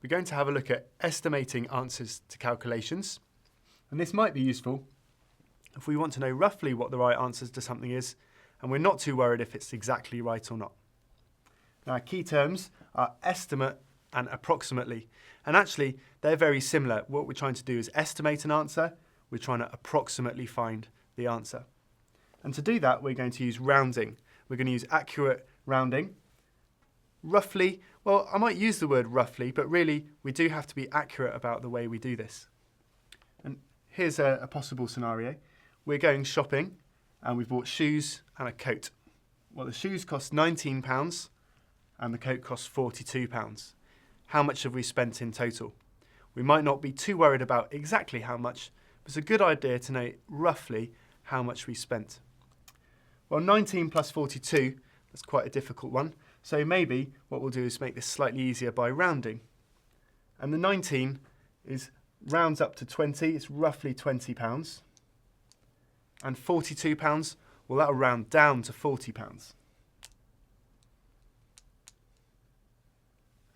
we're going to have a look at estimating answers to calculations. And this might be useful if we want to know roughly what the right answer to something is, and we're not too worried if it's exactly right or not. Now, key terms are estimate and approximately. And actually, they're very similar. What we're trying to do is estimate an answer. We're trying to approximately find the answer. And to do that, we're going to use rounding. We're going to use accurate rounding. Roughly, well, I might use the word roughly, but really, we do have to be accurate about the way we do this. And here's a possible scenario. We're going shopping, and we've bought shoes and a coat. Well, the shoes cost £19, and the coat costs £42. How much have we spent in total? We might not be too worried about exactly how much, but it's a good idea to know roughly how much we spent. Well, 19 plus 42, that's quite a difficult one. So maybe what we'll do is make this slightly easier by rounding. And the 19 rounds up to 20, it's roughly £20. And £42, well, that'll round down to £40.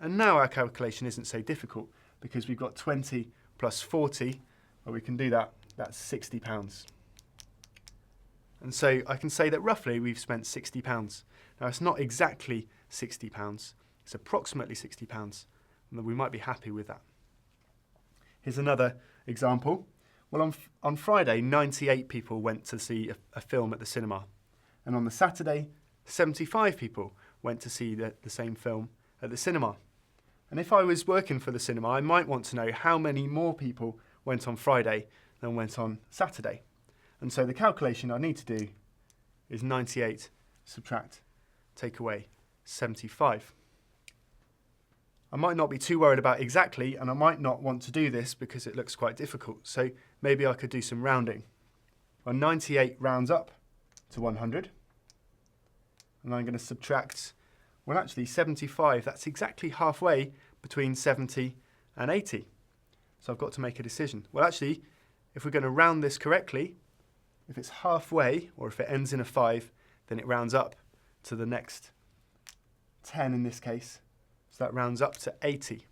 And now our calculation isn't so difficult because we've got 20 plus 40, well, we can do that, that's £60. And so I can say that roughly we've spent £60. Now it's not exactly £60, it's approximately £60, and we might be happy with that. Here's another example. Well, on Friday, 98 people went to see a film at the cinema. And on the Saturday, 75 people went to see the same film at the cinema. And if I was working for the cinema, I might want to know how many more people went on Friday than went on Saturday. And so the calculation I need to do is 98 subtract, take away 75. I might not be too worried about exactly, and I might not want to do this because it looks quite difficult. So maybe I could do some rounding. Well, 98 rounds up to 100. And I'm going to subtract, well, actually 75. That's exactly halfway between 70 and 80. So I've got to make a decision. Well, actually, if we're going to round this correctly, if it's halfway, or if it ends in a 5, then it rounds up to the next 10 in this case. So that rounds up to 80.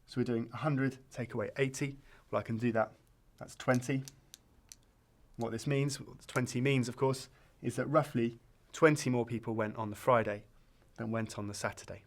So we're doing 100 take away 80. Well, I can do that. That's 20. What this means, what 20 means, of course, is that roughly 20 more people went on the Friday than went on the Saturday.